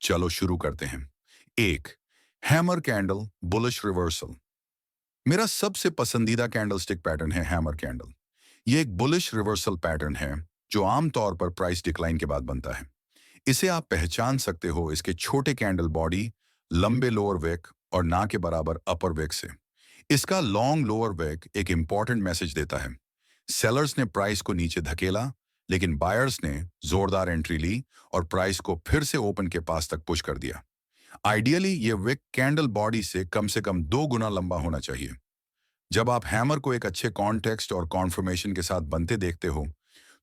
चलो शुरू करते हैं। एक, हैमर कैंडल बुलिश रिवर्सल। मेरा सबसे पसंदीदा कैंडलस्टिक पैटर्न है हैमर कैंडल। यह एक बुलिश रिवर्सल पैटर्न है जो आमतौर पर प्राइस डिक्लाइन के बाद बनता है। इसे आप पहचान सकते हो इसके छोटे कैंडल बॉडी, लंबे लोअर वेक और ना के बराबर अपर वेक से। इसका लॉन्ग लोअर वेक एक इंपॉर्टेंट मैसेज देता है। सेलर्स ने प्राइस को नीचे धकेला, लेकिन बायर्स ने जोरदार एंट्री ली और प्राइस को फिर से ओपन के पास तक पुश कर दिया। आइडियली ये विक कैंडल बॉडी से कम 2 गुना लंबा होना चाहिए। जब आप हैमर को एक अच्छे कॉन्टेक्स्ट और कॉन्फर्मेशन के साथ बनते देखते हो,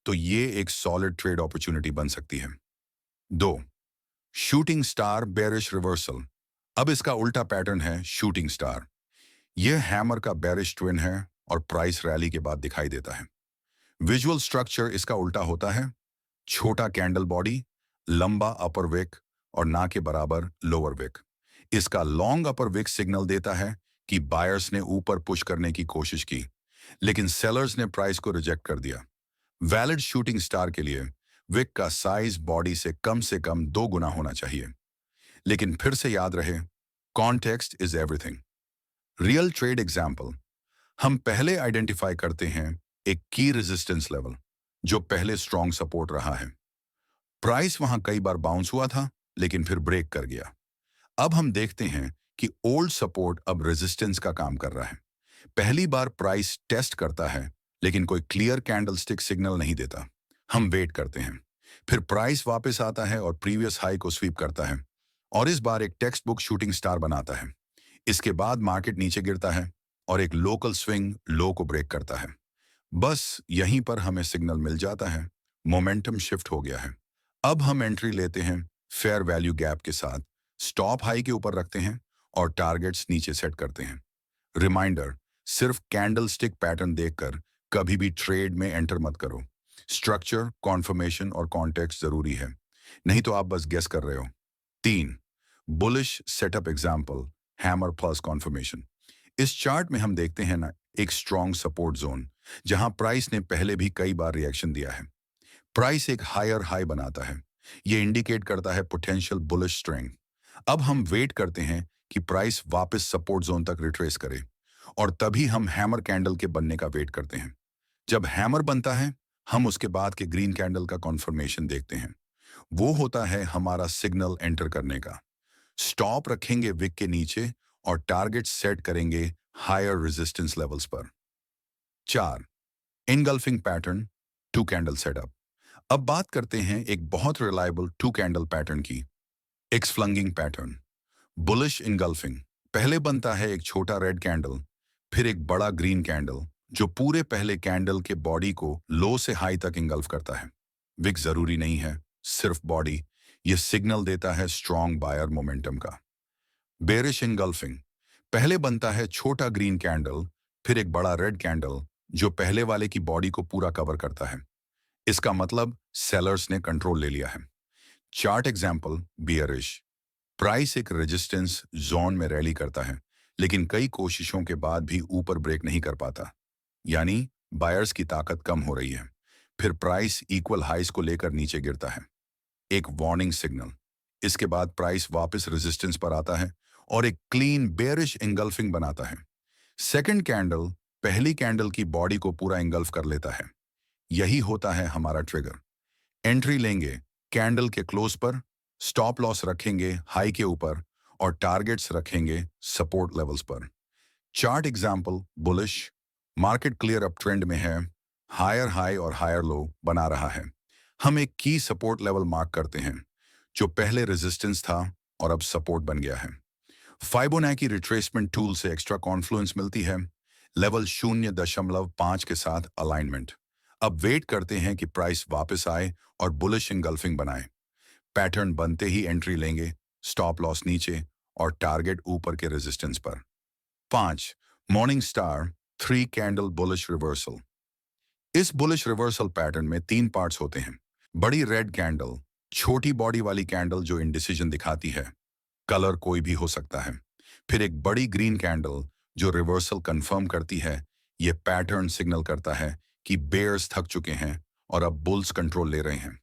तो ये एक सॉलिड ट्रेड अपॉर्चुनिटी बन सकती है। 2, शूटिंग स्टार बेरिश रिवर्सल। अब इसका उल्टा पैटर्न है शूटिंग स्टार। यह हैमर का बेरिश ट्विन है और प्राइस रैली के बाद दिखाई देता है। विजुअल स्ट्रक्चर इसका उल्टा होता है। छोटा कैंडल बॉडी, लंबा अपर विक और ना के बराबर लोअर विक। इसका लॉन्ग अपर विक सिग्नल देता है कि बायर्स ने ऊपर पुश करने की कोशिश की, लेकिन सेलर्स ने प्राइस को रिजेक्ट कर दिया। वैलिड शूटिंग स्टार के लिए विक का साइज बॉडी से कम 2 गुना होना चाहिए। लेकिन फिर से याद रहे, context is everything. Real trade example, हम पहले आइडेंटिफाई करते हैं एक की रेजिस्टेंस लेवल जो पहले स्ट्रॉन्ग सपोर्ट रहा है। प्राइस वहां कई बार बाउंस हुआ था, लेकिन फिर ब्रेक कर गया। अब हम देखते हैं कि ओल्ड सपोर्ट अब रेजिस्टेंस का काम कर रहा है। पहली बार प्राइस टेस्ट करता है, लेकिन कोई क्लियर कैंडलस्टिक सिग्नल नहीं देता। हम वेट करते हैं, फिर प्राइस वापस आता है और प्रीवियस हाई को स्वीप करता है और इस बार एक टेक्स्ट बुक शूटिंग स्टार बनाता है। इसके बाद मार्केट नीचे गिरता है और एक लोकल स्विंग लो को ब्रेक करता है। बस यहीं पर हमें सिग्नल मिल जाता है, मोमेंटम शिफ्ट हो गया है। अब हम एंट्री लेते हैं फेयर वैल्यू गैप के साथ, स्टॉप हाई के ऊपर रखते हैं और टारगेट्स नीचे सेट करते हैं। रिमाइंडर, सिर्फ कैंडलस्टिक पैटर्न देखकर कभी भी ट्रेड में एंटर मत करो। स्ट्रक्चर, कॉन्फर्मेशन और कॉन्टेक्स्ट जरूरी है, नहीं तो आप बस गेस कर रहे हो। 3, bullish setup example hammer plus conformation. इस चार्ट में हम देखते हैं ना एक स्ट्रॉन्ग सपोर्ट जोन जहां प्राइस ने पहले भी कई बार रिएक्शन दिया है। प्राइस एक हायर हाई बनाता है, ये इंडिकेट करता है पोटेंशियल बुलिश स्ट्रेंथ। अब हम वेट करते हैं कि प्राइस वापस सपोर्ट जोन तक रिट्रेस करे और तभी हम हैमर कैंडल के बनने का वेट करते हैं। जब हैमर बनता है, हम उसके बाद के ग्रीन कैंडल का कॉन्फर्मेशन देखते हैं। वो होता है हमारा सिग्नल एंटर करने का। स्टॉप रखेंगे विक के नीचे और टारगेट सेट करेंगे हायर रेजिस्टेंस लेवल्स पर। 4, engulfing pattern two candle setup. अब बात करते हैं एक बहुत रिलायबल टू कैंडल पैटर्न की, एक्स फ्लंगिंग पैटर्न। बुलिश इनगल्फिंग, पहले बनता है एक छोटा रेड कैंडल, फिर एक बड़ा ग्रीन कैंडल जो पूरे पहले कैंडल के बॉडी को लो से हाई तक इंगल्फ करता है। विक जरूरी नहीं है, सिर्फ बॉडी। यह सिग्नल देता है स्ट्रॉन्ग बायर मोमेंटम का। बेरिश इनगल्फिंग, पहले बनता है छोटा ग्रीन कैंडल, फिर एक बड़ा रेड कैंडल जो पहले वाले की बॉडी को पूरा कवर करता है। इसका मतलब सेलर्स ने कंट्रोल ले लिया है। चार्ट एग्जाम्पल बियरिश, प्राइस एक रेजिस्टेंस जोन में रैली करता है, लेकिन कई कोशिशों के बाद भी ऊपर ब्रेक नहीं कर पाता, यानी बायर्स की ताकत कम हो रही है। फिर प्राइस इक्वल हाइस को लेकर नीचे गिरता है, एक वार्निंग सिग्नल। इसके बाद प्राइस वापस रेजिस्टेंस पर आता है और एक क्लीन बेयरिश इंगल्फिंग बनाता है। सेकंड कैंडल पहली कैंडल की बॉडी को पूरा इंगल्फ कर लेता है। यही होता है हमारा ट्रिगर। एंट्री लेंगे कैंडल के क्लोज पर, स्टॉप लॉस रखेंगे हाई के ऊपर और टारगेट्स रखेंगे सपोर्ट लेवल्स पर। Chart example bullish, market clear up trend में है, हायर हाई और हायर लो बना रहा है। हम एक की सपोर्ट लेवल मार्क करते हैं जो पहले रेजिस्टेंस था और अब सपोर्ट बन गया है। फाइबोनैकी रिट्रेसमेंट टूल से एक्स्ट्रा कॉन्फ्लुएंस मिलती है, लेवल 0.5 के साथ अलाइनमेंट। अब वेट करते हैं कि प्राइस वापस आए और बुलिश इंगल्फिंग बनाए। पैटर्न बनते ही एंट्री लेंगे, स्टॉप लॉस नीचे और टारगेट ऊपर के रेजिस्टेंस पर। 5, morning star 3 candle bullish reversal. इस बुलिश रिवर्सल पैटर्न में 3 पार्ट्स होते हैं। बड़ी रेड कैंडल, छोटी बॉडी वाली कैंडल जो इंडिसीजन दिखाती है, कलर कोई भी हो सकता है। फिर एक बड़ी ग्रीन कैंडल जो रिवर्सल कंफर्म करती है। यह पैटर्न सिग्नल करता है कि बेयर्स थक चुके हैं और अब बुल्स कंट्रोल ले रहे हैं।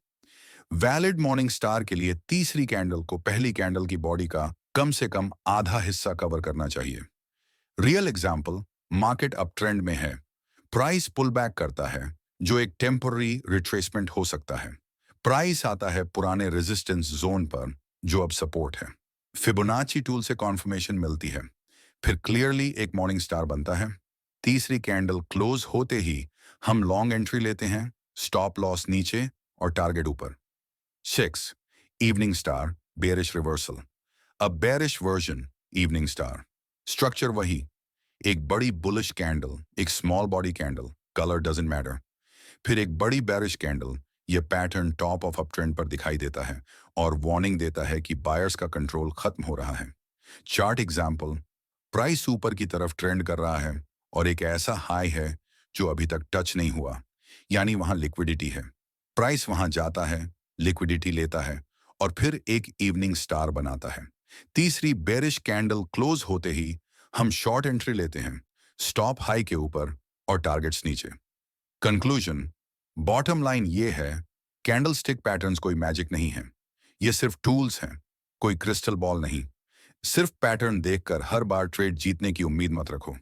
वैलिड मॉर्निंग स्टार के लिए तीसरी कैंडल को पहली कैंडल की बॉडी का कम से कम आधा हिस्सा कवर करना चाहिए। Real example, market up trend में है, प्राइस पुल बैक करता है, जो एक टेम्पररी रिट्रेसमेंट हो सकता है। प्राइस आता है पुराने रेजिस्टेंस जोन पर, जो अब सपोर्ट है। फिबोनाची टूल से कॉन्फर्मेशन मिलती है, फिर क्लियरली एक मॉर्निंग स्टार बनता है। तीसरी कैंडल क्लोज होते ही हम लॉन्ग एंट्री लेते हैं, स्टॉप लॉस नीचे और टारगेट ऊपर। 6. Evening star bearish reversal. अ bearish version evening star. Structure वही, एक बड़ी बुलिश कैंडल, एक small body candle, colour doesn't matter, फिर एक बड़ी बेरिश कैंडल। यह pattern top of up trend पर दिखाई देता है और वार्निंग देता है कि बायर्स का कंट्रोल खत्म हो रहा है। चार्ट एग्जाम्पल, प्राइस ऊपर की तरफ ट्रेंड कर रहा है और एक ऐसा हाई है जो अभी तक टच नहीं हुआ, यानी वहां लिक्विडिटी है। प्राइस वहां जाता है, लिक्विडिटी लेता है और फिर एक इवनिंग स्टार बनाता है। तीसरी बेरिश कैंडल क्लोज होते ही हम शॉर्ट एंट्री लेते हैं, स्टॉप हाई के ऊपर और टारगेट्स नीचे। कंक्लूजन, बॉटम लाइन ये है, कैंडलस्टिक पैटर्न्स कोई मैजिक नहीं है, ये सिर्फ टूल्स हैं, कोई क्रिस्टल बॉल नहीं। सिर्फ पैटर्न देखकर हर बार ट्रेड जीतने की उम्मीद मत रखो,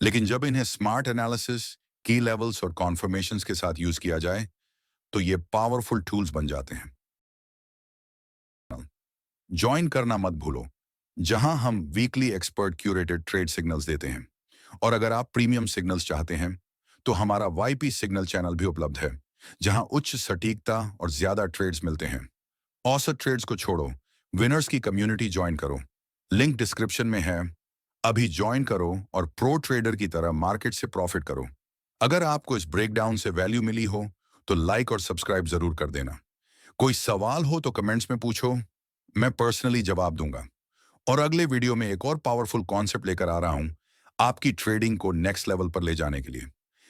लेकिन जब इन्हें स्मार्ट एनालिसिस, की लेवल्स और कॉन्फर्मेशंस के साथ यूज किया जाए तो ये पावरफुल टूल्स बन जाते हैं। ज्वाइन करना मत भूलो, जहां हम weekly expert curated trade signals देते हैं। और अगर आप प्रीमियम सिग्नल्स चाहते हैं तो हमारा वाईपी सिग्नल चैनल भी उपलब्ध है, जहां उच्च सटीकता और ज्यादा ट्रेड्स मिलते हैं। औसत ट्रेड्स को छोड़ो, विनर्स की कम्युनिटी ज्वाइन करो, लिंक डिस्क्रिप्शन में है। अभी ज्वाइन करो और प्रो ट्रेडर की तरह मार्केट से प्रॉफिट करो। अगर आपको इस ब्रेकडाउन से वैल्यू मिली हो तो लाइक और सब्सक्राइब जरूर कर देना। कोई सवाल हो तो कमेंट्स में पूछो, मैं पर्सनली जवाब दूंगा। और अगले वीडियो में एक और पावरफुल कॉन्सेप्ट लेकर आ रहा हूं, आपकी ट्रेडिंग को नेक्स्ट लेवल पर ले जाने के लिए।